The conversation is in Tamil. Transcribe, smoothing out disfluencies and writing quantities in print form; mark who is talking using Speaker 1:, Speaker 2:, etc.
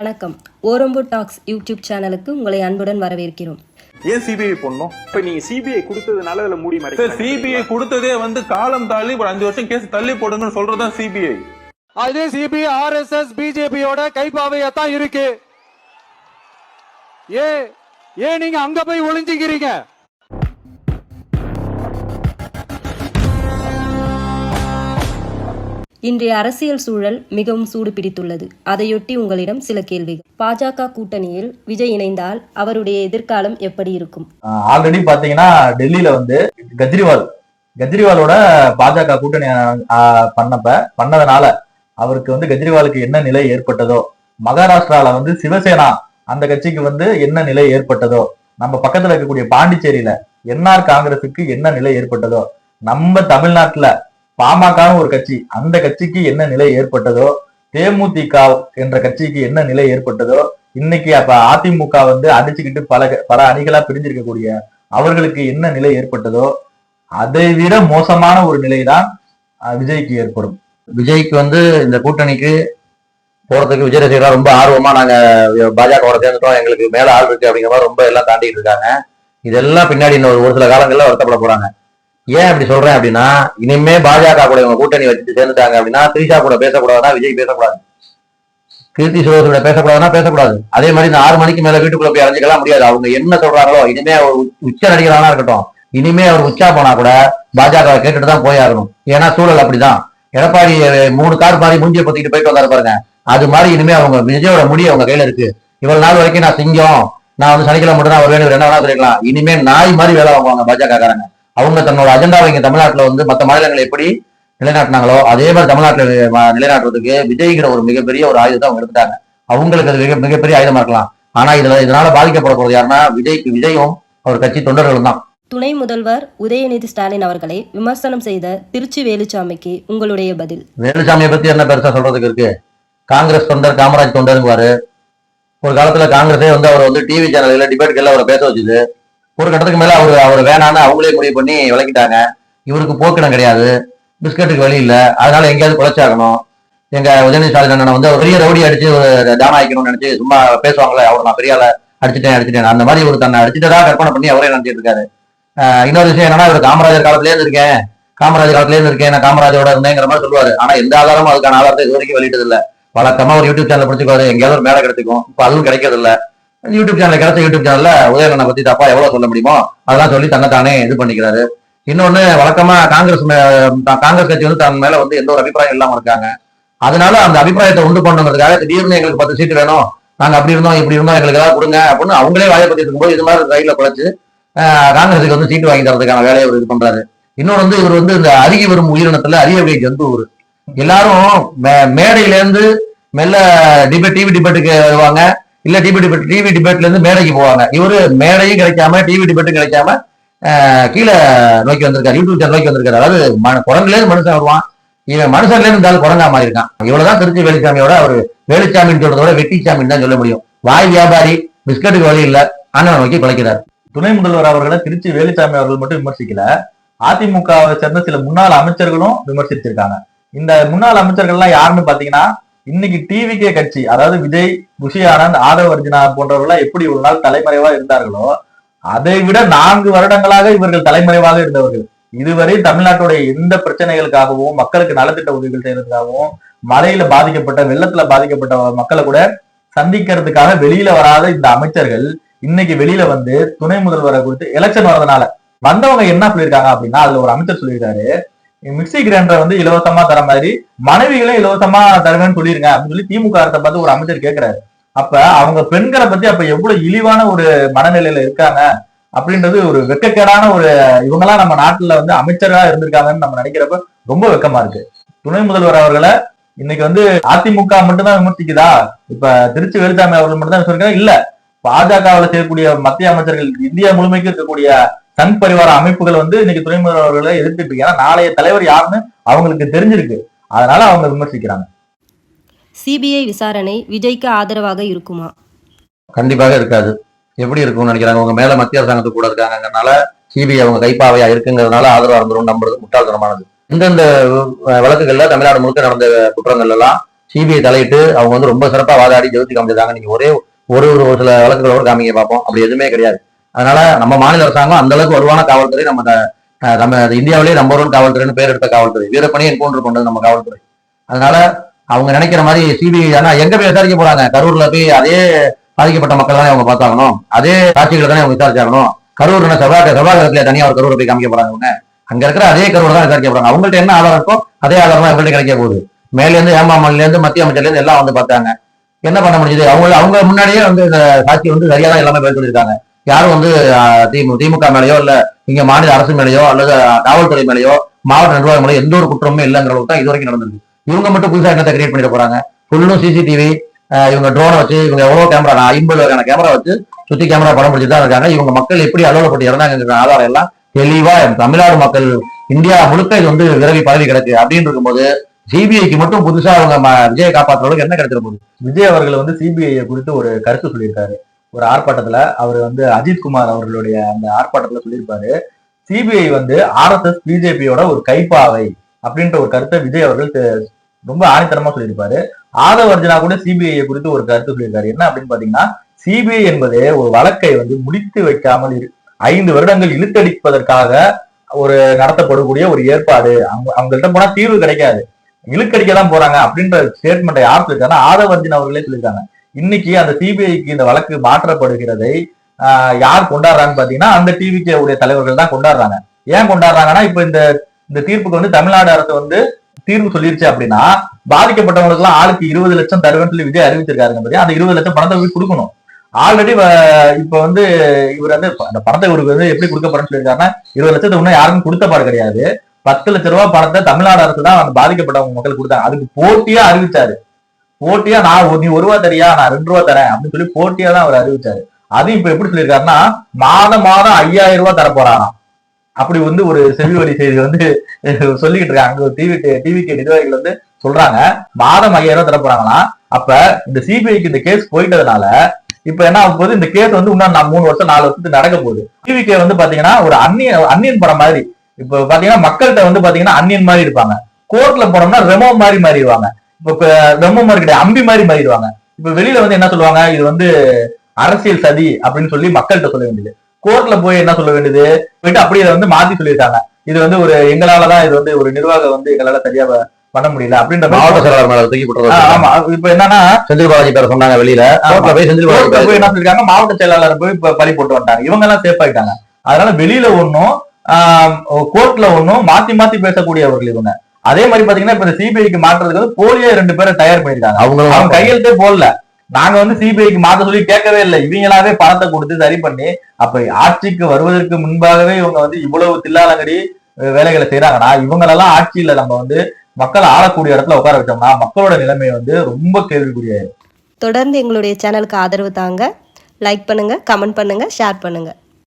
Speaker 1: வணக்கம். ஓரம்பு டாக்ஸ் யூடியூப் சேனலுக்கு உங்களை அன்புடன் வரவேற்கிறோம்.
Speaker 2: ஏன் சிபிஐ போடணும்?
Speaker 3: இப்ப நீங்க சிபிஐ கொடுத்ததுனால அதுல மூடி மறைக்க
Speaker 2: சிபிஐ கொடுத்ததே காலம் தாண்டி ஒரு 5 வருஷம் கேஸ் தள்ளி போடுங்கன்னு சொல்றதுதான் சிபிஐ.
Speaker 4: அதே சிபிஐ ஆர்எஸ்எஸ் பிஜேபியோட கைப்பாவையா தான் இருக்கு. ஏன் நீங்க அங்க போய் ஒளிஞ்சுக்கிறீங்க?
Speaker 1: இன்றைய அரசியல் சூழல் மிகவும் சூடு பிடித்துள்ளது. அதையொட்டி உங்களிடம் சில கேள்விகள். பாஜக கூட்டணியில் விஜய் இணைந்தால் அவருடைய எதிர்காலம் எப்படி இருக்கும்?
Speaker 5: ஆல்ரெடி பாத்தீங்கன்னா டெல்லியில கெஜ்ரிவாலோட பாஜக கூட்டணி பண்ணதுனால அவருக்கு கெஜ்ரிவாலுக்கு என்ன நிலை ஏற்பட்டதோ, மகாராஷ்டிரால சிவசேனா அந்த கட்சிக்கு என்ன நிலை ஏற்பட்டதோ, நம்ம பக்கத்துல இருக்கக்கூடிய பாண்டிச்சேரியில என்ஆர் காங்கிரசுக்கு என்ன நிலை ஏற்பட்டதோ, நம்ம தமிழ்நாட்டுல பாமக ஒரு கட்சி, அந்த கட்சிக்கு என்ன நிலை ஏற்பட்டதோ, தேமுதிக என்ற கட்சிக்கு என்ன நிலை ஏற்பட்டதோ, இன்னைக்கு அப்ப அதிமுக அடிச்சுக்கிட்டு பல அணிகளா பிரிஞ்சிருக்கக்கூடிய அவர்களுக்கு என்ன நிலை ஏற்பட்டதோ, அதை விட மோசமான ஒரு நிலைதான் விஜய்க்கு ஏற்படும்.
Speaker 6: விஜய்க்கு இந்த கூட்டணிக்கு போறதுக்கு விஜய் ரசிகர்களா ரொம்ப ஆர்வமா நாங்க பாஜக சேர்ந்துட்டோம், எங்களுக்கு மேல ஆள் இருக்கு அப்படிங்கிற மாதிரி ரொம்ப எல்லாம் தாண்டிட்டு இருக்காங்க. இதெல்லாம் பின்னாடி இன்னும் ஒரு சில காலங்கள்ல வருத்தப்பட போறாங்க. ஏன் அப்படி சொல்றேன் அப்படின்னா, இனிமே பாஜக கூட இவங்க கூட்டணி வச்சுட்டு சேர்ந்துட்டாங்க அப்படின்னா திரிஷா கூட பேசக்கூடாதுன்னா விஜய் பேசக்கூடாது, கீர்த்தி சுரேஷோட பேசக்கூடாதுன்னா பேசக்கூடாது. அதே மாதிரி இந்த 6 மணிக்கு மேல வீட்டுக்குள்ள போய் அரைஞ்சிக்கலாம் முடியாது. அவங்க என்ன சொல்றாங்களோ, இனிமே அவர் உச்ச நடிகரானா இருக்கட்டும், இனிமே அவர் உச்சா போனா கூட பாஜக கேட்டுட்டு தான் போயாகணும். ஏன்னா சூழல் அப்படிதான். எடப்பாடி 3 கார் பாதி மூஞ்சியை பத்திட்டு போயிட்டு வந்தாரு பாருங்க, அது மாதிரி இனிமே அவங்க விஜயோட முடி அவங்க கையில இருக்கு. இவ்வளவு நாள் வரைக்கும் நான் சிங்கம், நான் சனிக்கிழமை மட்டும் தான் அவர் வேணும், என்ன வேணா சொல்லிக்கலாம். இனிமே நாய் மாதிரி வேலை வாங்குவாங்க பாஜக காரங்க. அவங்க தன்னோட அஜெண்டாவை இங்க தமிழ்நாட்டுல மற்ற மாநிலங்களை எப்படி நிலைநாட்டினாங்களோ அதே மாதிரி தமிழ்நாட்டில் நிலைநாட்டுறதுக்கு விஜய்கிற ஒரு மிகப்பெரிய ஒரு ஆயுதத்தை அவங்க எடுத்துட்டாங்க. அவங்களுக்கு அது மிகப்பெரிய ஆயுதமா இருக்கலாம். ஆனா இதனால பாதிக்கப்பட போறது யாருன்னா விஜயும் அவர் கட்சி தொண்டர்களும் தான்.
Speaker 1: துணை முதல்வர் உதயநிதி ஸ்டாலின் அவர்களை விமர்சனம் செய்த திருச்சி வேலுச்சாமிக்கு உங்களுடைய பதில்?
Speaker 6: வேலுச்சாமியை பத்தி என்ன பெருசா சொல்றதுக்கு இருக்கு? காங்கிரஸ் தொண்டர், காமராஜ் தொண்டருங்குவாரு. ஒரு காலத்துல காங்கிரஸே அவர் டிவி சேனல்ல டிபேட்கள்ல அவரை பேச வச்சுது. ஒரு கட்டத்துக்கு மேல அவர் வேணான்னு அவங்களே முடிவு பண்ணி விளக்கிட்டாங்க. இவருக்கு போக்கிடம் கிடையாது, பிஸ்கட்டுக்கு வழி இல்லை, அதனால எங்கேயாவது குலைச்சாகணும். எங்க உதயநிதி ஸ்டாலின் அண்ணன் ஒரு பெரிய ரவுடி அடிச்சு ஒரு டான் ஆயிக்கணும்னு நினைச்சு சும்மா பேசுவாங்களே, அவர் நான் பெரிய ஆள அடிச்சுட்டேன் அந்த மாதிரி ஒரு தன்னை அடிச்சுட்டதா கற்பனை பண்ணி அவரே நினைச்சிட்டு இருக்காரு. இன்னொரு விஷயம் என்னன்னா, இவர் காமராஜர் காலத்திலே இருக்கேன், நான் காமராஜரோட இருந்தேங்கிற மாதிரி சொல்லுவாரு. ஆனா எந்த ஆதாரமும் அதுக்கான ஆதாரத்தை இது வரைக்கும் வெளியிட்டது இல்லை. வழக்கமா ஒரு யூடியூப் சேனல் பிடிச்சிக்குவாரு, எங்கேயாவது ஒரு மேலே கிடைச்சிக்கும். இப்ப அதுவும் கிடைக்கிறது இல்லை. யூடியூப் சேனல்ல உதயநிதி பத்தி தப்பா எவ்வளவு சொல்ல முடியுமோ அதெல்லாம் சொல்லி தன்னைத்தானே இது பண்ணிக்கிறாரு. இன்னொன்னு, வழக்கமா காங்கிரஸ் கட்சி தன் மேல எந்த ஒரு அபிப்பிராயம் இல்லாம இருக்காங்க. அதனால அந்த அபிப்பிராயத்தை உண்டு பண்ணுறதுக்காக திடீர்னு எங்களுக்கு 10 சீட்டு வேணும், நாங்க அப்படி இருந்தோம் இப்படி இருந்தோம், எங்களுக்கு ஏதாவது கொடுங்க அப்படின்னு அவங்களே வாயை பத்தி இருக்கும்போது இது மாதிரி ரயில குறைச்சு காங்கிரஸுக்கு சீட்டு வாங்கி தரதுக்கான வேலையை அவர் இது பண்றாரு. இன்னொன்று இவர் இந்த அருகி வரும் உயிரினத்துல அரிய வகை ஜந்து. எல்லாரும் மேடையில இருந்து மெல்ல டிவி டிபேட்டுக்கு வருவாங்க, இல்ல டிவி டிபேட்ல இருந்து மேடைக்கு போவாங்க. இவரு மேடையும் கிடைக்காம டிவி டிபேட்டும் கிடைக்காம கீழே நோக்கி வந்திருக்காரு, யூடியூப் சேனல் நோக்கி வந்திருக்காரு. அதாவது குரங்குல இருந்து மனுஷன் வருவான், இவன் மனுஷன்ல இருந்தாலும் குரங்கா மாறி இருக்கான். இவ்வளவுதான் திருச்சி வேலுச்சாமியோட அவர் வேலுச்சாமின்னு சொல்றதோட வெட்டிச்சாமின்னு தான் சொல்ல முடியும். வாய் வியாபாரி, பிஸ்கட்டுக்கு வழி இல்ல, அண்ணன் நோக்கி குலைக்கிறார்.
Speaker 5: துணை முதல்வர் அவர்களை திருச்சி வேலுச்சாமி அவர்கள் மட்டும் விமர்சிக்கல, அதிமுகவை சேர்ந்த சில முன்னாள் அமைச்சர்களும் விமர்சிச்சிருக்காங்க. இந்த முன்னாள் அமைச்சர்கள்லாம் யாருன்னு பாத்தீங்கன்னா, இன்னைக்கு டிவிகே கட்சி, அதாவது விஜய், புஷி ஆனந்த், ஆதவ் அர்ஜுனா போன்றவர்கள் எப்படி ஒரு நாள் தலைமறைவா இருந்தார்களோ, அதை விட 4 வருடங்களாக இவர்கள் தலைமறைவாக இருந்தவர்கள். இதுவரை தமிழ்நாட்டுடைய எந்த பிரச்சனைகளுக்காகவும், மக்களுக்கு நலத்திட்ட உதவிகள் செய்யறதுக்காகவும், மழையில பாதிக்கப்பட்ட, வெள்ளத்துல பாதிக்கப்பட்ட மக்களை கூட சந்திக்கிறதுக்காக வெளியில வராத இந்த அமைச்சர்கள் இன்னைக்கு வெளியில துணை முதல்வரை குறித்து எலெக்ஷன் வர்றதுனால வந்தவங்க என்ன சொல்லியிருக்காங்க அப்படின்னா, அதுல ஒரு அமைச்சர் சொல்லியிருக்காரு, மிக்சி கிரைண்டரை இலவசமா தர மாதிரி மனைவிகளும் இலவசமா தருவேன்னு சொல்லிருங்க அப்படின்னு சொல்லி திமுக அரசை பார்த்து ஒரு அமைச்சர் கேட்கிறாரு. அப்ப அவங்க பெண்களை பத்தி அப்ப எவ்வளவு இழிவான ஒரு மனநிலையில இருக்காங்க அப்படின்றது ஒரு வெக்கக்கேடான ஒரு, இவங்கெல்லாம் நம்ம நாட்டுல அமைச்சரா இருந்திருக்காங்கன்னு நம்ம நினைக்கிறப்ப ரொம்ப வெக்கமா இருக்கு. துணை முதல்வர் அவர்களை இன்னைக்கு அதிமுக மட்டும்தான் விமர்சிக்குதா? இப்ப திருச்சி வேலுச்சாமி அவர்கள் மட்டும் தான் சொல்லிருக்காங்க? இல்ல, பாஜகவில் செய்யக்கூடிய மத்திய அமைச்சர்கள், இந்தியா முழுமைக்கு இருக்கக்கூடிய சங் பரிவார அமைப்புகள் இன்னைக்கு துணை முதல்வர் அவர்களை எதிர்த்துட்டு இருக்கு. ஏன்னா நாளைய தலைவர் யாருன்னு அவங்களுக்கு தெரிஞ்சிருக்கு, அதனால அவங்க விமர்சிக்கிறாங்க.
Speaker 1: சிபிஐ விசாரணை விஜய்க்கு ஆதரவாக இருக்குமா?
Speaker 6: கண்டிப்பாக இருக்காது. எப்படி இருக்கும்னு நினைக்கிறாங்க? உங்க மேல மத்திய அரசாங்கத்துக்கு கூட இருக்காங்கனால சிபிஐ அவங்க கைப்பாவையா இருக்குங்கிறதுனால ஆதரவா இருந்துரும் நம்புறது முட்டாள்தனமானது. இந்தந்த வழக்குகள்ல தமிழ்நாடு முழுக்க நடந்த குற்றங்கள் எல்லாம் சிபிஐ தலையிட்டு அவங்க வந்து ரொம்ப சிறப்பா வாதாடி ஜெயிச்சு காமிச்சிருக்காங்க. நீங்க ஒரு சில வழக்குகளோட காமிங்க பார்ப்போம். அப்படி எதுவுமே கிடையாது. அதனால நம்ம மாநில அரசாங்கம் அந்த அளவுக்கு வலுவான காவல்துறை, நம்ம இந்தியாவிலேயே நம்பர் 1 காவல்துறைன்னு பேர் எடுத்த காவல்துறை, வீரப்பணி என்கவுண்டர் கொண்டது நம்ம காவல்துறை. அதனால அவங்க நினைக்கிற மாதிரி சிபிஐ ஆனா எங்க போய் விசாரிக்க போறாங்க? கரூர்ல போய் அதே பாதிக்கப்பட்ட மக்கள் தானே அவங்க பார்த்தாகணும், அதே சாட்சிகளை தானே அவங்க விசாரிச்சாகணும். கரூர் செவ்வாய்க்கிழமையில தனியா ஒரு கரூரை போய் காமிக்க போறாங்க. அவங்க அங்க இருக்கிற அதே கரூர் தான் விசாரிக்க போறாங்க. அவங்கள்ட்ட என்ன ஆதாரம் இருக்கோ அதே ஆதாரம் தான் இவங்கள்ட்ட கிடைக்க போகுது. மேலேருந்து ஏமாமல்ல இருந்து மத்திய அமைச்சர்ல இருந்து எல்லாம் வந்து பார்த்தாங்க. என்ன பண்ண முடியுது? அவங்க முன்னாடியே வந்து இந்த சாட்சி வந்து சரியா தான் எல்லாமே பதில் சொல்லியிருக்காங்க. யாரும் வந்து திமுக மேலேயோ இல்ல இங்க மாநில அரசு மேலேயோ அல்லது காவல்துறை மேலேயோ மாவட்ட நிர்வாகம் மேலேயோ எந்த ஒரு குற்றமுமே இல்லைங்கிற அளவுக்கு தான் இது வரைக்கும் நடந்திருக்கு. இவங்க மட்டும் புதுசா என்னத்தை கிரியேட் பண்ணிட போறாங்க? ஃபுல்லும் சிசிடிவி, இவங்க ட்ரோனை வச்சு, இவங்க எவ்வளவு கேமரா, 50 வகையான கேமரா வச்சு சுத்தி கேமரா படம் பிடிச்சிட்டு தான் இருக்காங்க. இவங்க மக்கள் எப்படி அலுவலப்பட்டு இறந்தாங்க ஆதாரம் எல்லாம் தெளிவா தமிழ்நாடு மக்கள், இந்தியா முழுக்க இது வந்து விரவி பரவி கிடக்கு அப்படின்னு இருக்கும்போது சிபிஐக்கு மட்டும் புதுசா அவங்க விஜயை காப்பாற்றுறதுக்கு என்ன கிடைச்சிட போகுது?
Speaker 5: விஜய் அவர்கள் வந்து சிபிஐ குறித்து ஒரு கருத்து சொல்லியிருக்காரு. ஒரு ஆர்ப்பாட்டத்துல அவர் வந்து அஜித்குமார் அவர்களுடைய அந்த ஆர்ப்பாட்டத்துல சொல்லியிருப்பாரு, சிபிஐ வந்து RSS பிஜேபியோட ஒரு கைப்பாவை அப்படின்ற ஒரு கருத்தை விஜய் அவர்கள் ரொம்ப ஆணித்தரமா சொல்லியிருப்பாரு. ஆதவ் அர்ஜுனா கூட சிபிஐ குறித்து ஒரு கருத்து சொல்லியிருக்காரு. என்ன அப்படின்னு பாத்தீங்கன்னா, சிபிஐ என்பதே ஒரு வழக்கை வந்து முடித்து வைக்காமல் 5 வருடங்கள் இழுத்தடிப்பதற்காக ஒரு நடத்தப்படக்கூடிய ஒரு ஏற்பாடு. அவங்கள்ட்ட போனா தீர்வு கிடைக்காது, இழுக்கடிக்க தான் போறாங்க அப்படின்ற ஸ்டேட்மெண்ட்டை யார் சொல்லியிருக்காங்க? ஆதவ் அர்ஜுன் அவர்களே சொல்லியிருக்காங்க. இன்னைக்கு அந்த சிபிஐக்கு இந்த வழக்கு மாற்றப்படுகிறதை யார் கொண்டாடுறான்னு பாத்தீங்கன்னா, அந்த டிவிகே உடைய தலைவர்கள் தான் கொண்டாடுறாங்க. ஏன் கொண்டாடுறாங்கன்னா, இப்ப இந்த தீர்ப்புக்கு வந்து தமிழ்நாடு அரசு வந்து தீர்வு சொல்லிருச்சு அப்படின்னா, பாதிக்கப்பட்டவங்களுக்கு எல்லாம் ஆளுக்கு 20 லட்சம் தருவேன்னு சொல்லி விஜய் அறிவிச்சிருக்காருங்க. பத்தி அந்த 20 லட்சம் பணத்தை போய் கொடுக்கணும். ஆல்ரெடி இப்ப வந்து இவர் வந்து அந்த பணத்தை இவருக்கு வந்து எப்படி கொடுக்க போறேன்னு சொல்லியிருக்காருன்னா, 20 லட்சத்தை இன்னும் யாருக்கும் கொடுத்த பாடு கிடையாது. 10 லட்சம் ரூபாய் பணத்தை தமிழ்நாடு அரசு தான் அந்த பாதிக்கப்பட்டவங்க மக்கள் கொடுத்தாங்க. அதுக்கு போட்டியா அறிவிச்சாரு. போட்டியா நீ 1 ரூபா தரியா, நான் 2 ரூபா தரேன் அப்படின்னு சொல்லி போட்டியா தான் அவர் அறிவிச்சாரு. அது இப்ப எப்படி சொல்லியிருக்காருன்னா, மாதம் 5000 ரூபாய் தர போறாராம். அப்படி வந்து ஒரு செவி வழி செய்தி வந்து சொல்லிக்கிட்டு இருக்காங்க. அங்க டிவிகே நிர்வாகிகள் வந்து சொல்றாங்க, மாதம் 5000 ரூபாய் தர போறாங்களாம். அப்ப இந்த சிபிஐக்கு இந்த கேஸ் போயிட்டதுனால இப்ப என்ன ஆக போகுது? இந்த கேஸ் வந்து இன்னும் 3 வருஷம் 4 வருஷத்துக்கு நடக்க போகுது. டிவிகே வந்து பாத்தீங்கன்னா ஒரு அந்நியன் படம் மாதிரி. இப்ப பாத்தீங்கன்னா மக்கள்கிட்ட வந்து பாத்தீங்கன்னா அந்நியன் மாதிரி இருப்பாங்க. கோர்ட்ல போனோம்னா ரெமோ மாதிரி மாறிடுவாங்க. இப்ப ரெமோ மாதிரி கிடையாது, அம்பி மாதிரி மாறிடுவாங்க. இப்ப வெளியில வந்து என்ன சொல்லுவாங்க? இது வந்து அரசியல் சதி அப்படின்னு சொல்லி மக்கள்கிட்ட சொல்ல வேண்டியது. கோர்ட்ல போய் என்ன சொல்ல வேண்டியது? போயிட்டு அப்படியே இதை வந்து மாத்தி சொல்லியிருக்காங்க. இது வந்து ஒரு எங்களாலதான் இது வந்து ஒரு நிர்வாகம் வந்து எங்களால சரியா பண்ண முடியல அப்படின்ற
Speaker 6: மாவட்ட செயலாளர் மேல தூக்கி போட்டு.
Speaker 5: ஆமா, இப்ப என்னன்னா
Speaker 6: செந்தில் பாலாஜி பேர சொன்னாங்க வெளியில.
Speaker 5: போய் என்ன சொல்லிருக்காங்க? மாவட்ட செயலாளர் போய் பழி போட்டு வந்துட்டாங்க. இவங்க எல்லாம் சேஃப் ஆயிட்டாங்க. அதனால வெளியில ஒன்னும் கோர்ட்ல ஒன்னும் மாத்தி பேசக்கூடியவர்கள் இவங்க. அதே மாதிரி பாத்தீங்கன்னா இப்ப இந்த சிபிஐக்கு மாற்றுறதுக்கு வந்து போலியே 2 பேரை தயார் பண்ணிருக்காங்க. அவங்க கையெழுத்தே போடல. நாங்க வந்து சிபிஐக்கு மாற்ற சொல்லி கேட்கவே இல்லை. இவங்களாவே பணத்தை கொடுத்து சரி பண்ணி, அப்ப ஆட்சிக்கு வருவதற்கு முன்பாகவே இவங்க வந்து இவ்வளவு தில்லாலங்கடி வேலைகளை செய்யறாங்கன்னா, இவங்களெல்லாம் ஆட்சியில நம்ம வந்து மக்களை ஆளக்கூடிய இடத்துல உட்கார வச்சோம்னா மக்களோட நிலைமை வந்து ரொம்ப கேள்விக்குரிய.
Speaker 1: தொடர்ந்து எங்களுடைய சேனலுக்கு ஆதரவு தாங்க. லைக் பண்ணுங்க, கமெண்ட் பண்ணுங்க, ஷேர் பண்ணுங்க.